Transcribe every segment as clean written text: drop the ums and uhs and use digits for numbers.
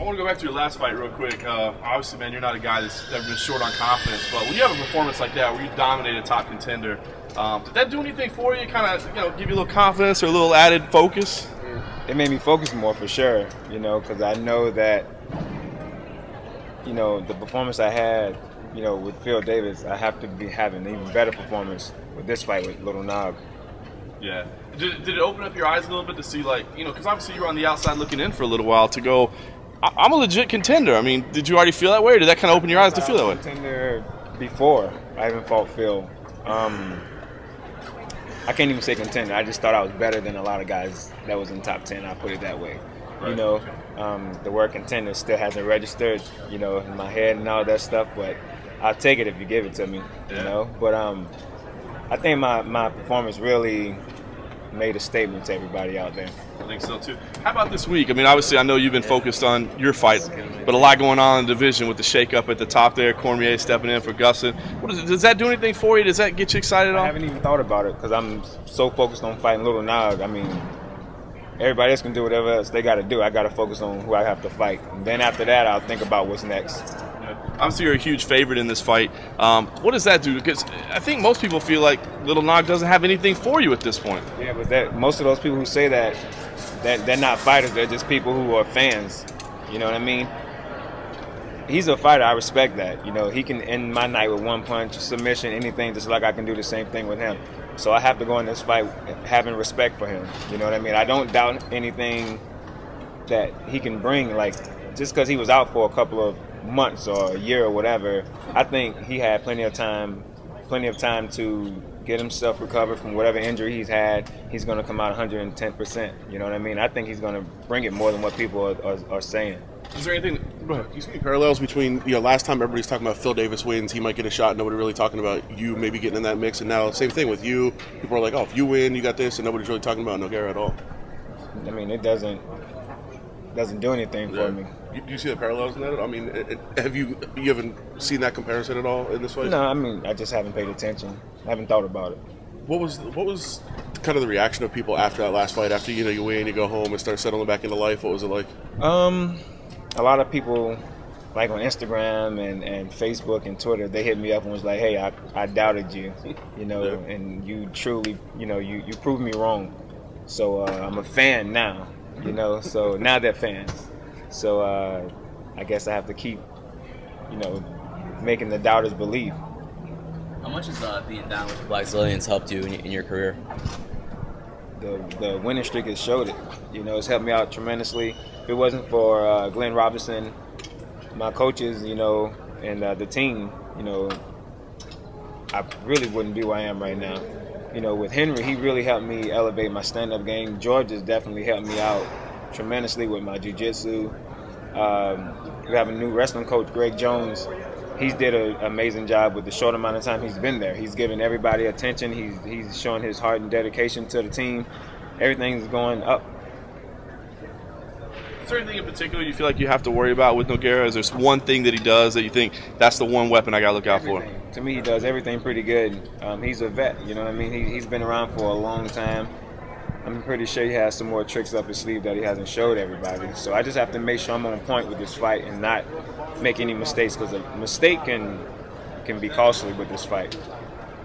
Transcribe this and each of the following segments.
I want to go back to your last fight real quick. Obviously, man, you're not a guy that's ever been short on confidence, but when you have a performance like that where you dominate a top contender, did that do anything for you? Kind of, give you a little confidence or a little added focus? It made me focus more for sure, because I know that, the performance I had, with Phil Davis, I have to be having an even better performance with this fight with Little Nog. Yeah. Did it open up your eyes a little bit to see, because obviously you were on the outside looking in for a little while to go, I'm a legit contender. I mean, did you already feel that way, or did that kind of open your eyes to feel that way? Contender before I even fought Phil. I can't even say contender. I just thought I was better than a lot of guys that was in top 10. I put it that way. Right. The word contender still hasn't registered, in my head and all that stuff. But I'll take it if you give it to me, But I think my performance really made a statement to everybody out there. I think so too. How about this week? I mean, obviously, I know you've been focused on your fight, but a lot going on in the division with the shakeup at the top there. Cormier stepping in for Gustin. Does that do anything for you? Does that get you excited at all? I haven't even thought about it because I'm so focused on fighting Little Nog. I mean, everybody else can do whatever else they got to do. I got to focus on who I have to fight. And then after that, I'll think about what's next. Obviously, you're a huge favorite in this fight. What does that do? Because I think most people feel like Little Nog doesn't have anything for you at this point. Yeah, but most of those people who say that they're not fighters. They're just people who are fans. You know what I mean? He's a fighter. I respect that. He can end my night with one punch, submission, anything, just like I can do the same thing with him. So I have to go in this fight having respect for him. You know what I mean? I don't doubt anything that he can bring. Like, just because he was out for a couple of months or a year or whatever, I think he had plenty of time to get himself recovered from whatever injury he's had. He's going to come out 110%. You know what I mean? I think he's going to bring it more than what people are saying. Is there anything? Do you see any parallels between, last time everybody's talking about Phil Davis wins, he might get a shot, nobody really talking about you maybe getting in that mix, and now same thing with you. People are like, oh, if you win, you got this, and nobody's really talking about Nogueira at all. I mean, it doesn't do anything for me. Do you see the parallels in that? I mean, you haven't seen that comparison at all in this fight? No, I mean, I just haven't paid attention. I haven't thought about it. What was kind of the reaction of people after that last fight? After you win, you go home and start settling back into life. What was it like? A lot of people, like on Instagram and Facebook and Twitter, they hit me up and was like, "Hey, I doubted you, and you truly, you proved me wrong. So I'm a fan now, So now they're fans. So I guess I have to keep, making the doubters believe." How much has being down with the Blackzilians helped you in your career? The winning streak has showed it. It's helped me out tremendously. If it wasn't for Glenn Robinson, my coaches, and the team, I really wouldn't be where I am right now. With Henry, he really helped me elevate my stand-up game. George has definitely helped me out tremendously with my jiu-jitsu. We have a new wrestling coach, Greg Jones. He's did an amazing job with the short amount of time he's been there. He's given everybody attention. He's showing his heart and dedication to the team. Everything's going up. Is there anything in particular you feel like you have to worry about with Nogueira? Is there one thing that he does that you think that's the one weapon I got to look out for? To me, he does everything pretty good. He's a vet, you know what I mean? He's been around for a long time. I'm pretty sure he has some more tricks up his sleeve that he hasn't showed everybody. So I just have to make sure I'm on point with this fight and not make any mistakes, because a mistake can be costly with this fight.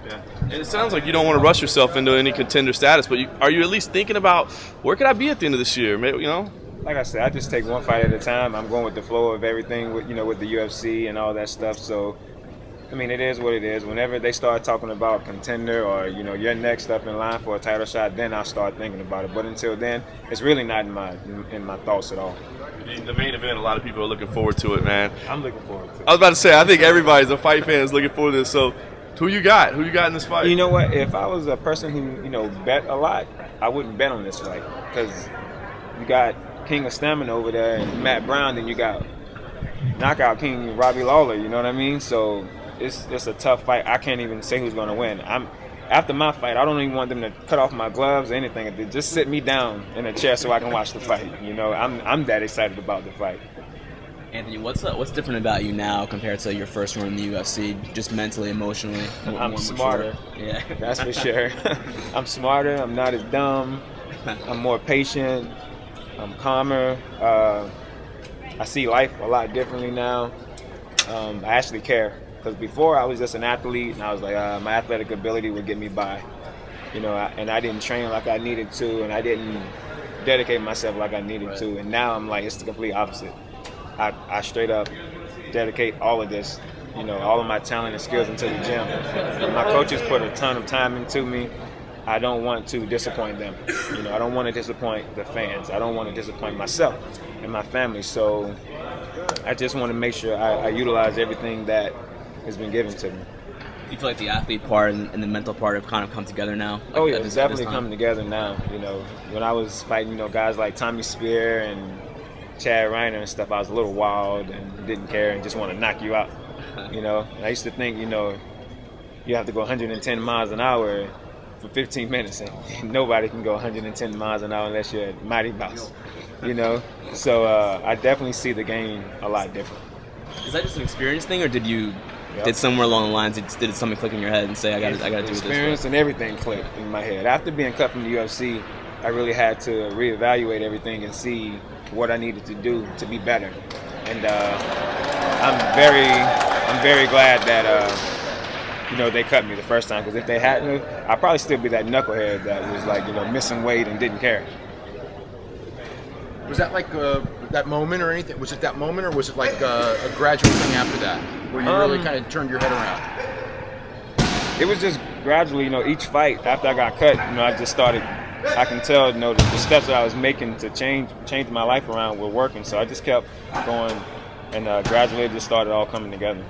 Yeah. And it sounds like you don't want to rush yourself into any contender status, but are you at least thinking about where could I be at the end of this year? Maybe, Like I said, I just take one fight at a time. I'm going with the flow of everything with with the UFC and all that stuff. So I mean, it is what it is. Whenever they start talking about contender or, you're next up in line for a title shot, then I'll start thinking about it. But until then, it's really not in my thoughts at all. The main event, a lot of people are looking forward to it, man. I'm looking forward to it. I was about to say, I think everybody's a fight fan is looking forward to this. So who you got? Who you got in this fight? You know what? If I was a person who, bet a lot, I wouldn't bet on this fight. Because you got King of Stamina over there and Matt Brown, then you got Knockout King Robbie Lawler, you know what I mean? So it's a tough fight. I can't even say who's going to win. After my fight, I don't even want them to cut off my gloves or anything. They just sit me down in a chair so I can watch the fight. I'm that excited about the fight. Anthony, what's different about you now compared to your first run in the UFC, just mentally, emotionally? I'm smarter. Yeah, that's for sure. I'm smarter. I'm not as dumb. I'm more patient. I'm calmer. I see life a lot differently now. I actually care, because before I was just an athlete, and I was like, my athletic ability would get me by, you know, and I didn't train like I needed to, and I didn't dedicate myself like I needed to. And now I'm like, it's the complete opposite. I straight up dedicate all of this, you know, all of my talent and skills into the gym. And my coaches put a ton of time into me. I don't want to disappoint them. You know, I don't want to disappoint the fans. I don't want to disappoint myself and my family. So I just want to make sure I utilize everything that has been given to me. You feel like the athlete part and the mental part have kind of come together now? Like, oh yeah, it's definitely coming together now. You know, when I was fighting, you know, guys like Tommy Spear and Chad Reiner and stuff, I was a little wild and didn't care and just want to knock you out. You know, and I used to think, you know, you have to go 110 miles an hour for 15 minutes, and nobody can go 110 miles an hour unless you're Mighty Mouse, you know? So I definitely see the game a lot different. Is that just an experience thing, or did somewhere along the lines, did something click in your head and say, I got to do this? Experience and everything clicked in my head. After being cut from the UFC, I really had to reevaluate everything and see what I needed to do to be better. And I'm very glad that you know, they cut me the first time, because if they hadn't, I'd probably still be that knucklehead that was like, you know, missing weight and didn't care. Was that like that moment or anything? Was it that moment, or was it like a gradual thing after that, where you really kind of turned your head around? It was just gradually, you know, each fight after I got cut, you know, I just started, I can tell, you know, the steps that I was making to change my life around were working. So I just kept going, and gradually it just started all coming together.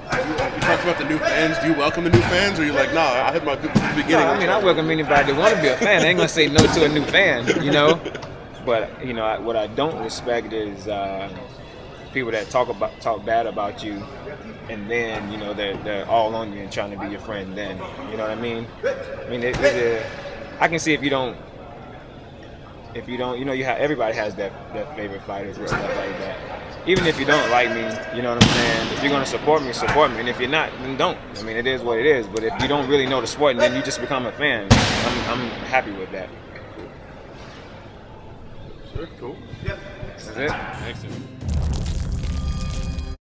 You talked about the new fans. Do you welcome the new fans, or are you like, nah, I had my good beginning? No, I mean, I welcome anybody that want to be a fan. I ain't gonna say no to a new fan, you know. But you know, what I don't respect is people that talk bad about you, and then you know they're all on you and trying to be your friend. Then you know what I mean? I mean, I can see if you don't, you know, everybody has their favorite fighters and stuff like that. Even if you don't like me, you know what I'm saying? If you're going to support me, and if you're not, then don't. I mean, it is what it is. But if you don't really know the sport and then you just become a fan, I'm happy with that. Sure, cool. That's it. Thanks, dude.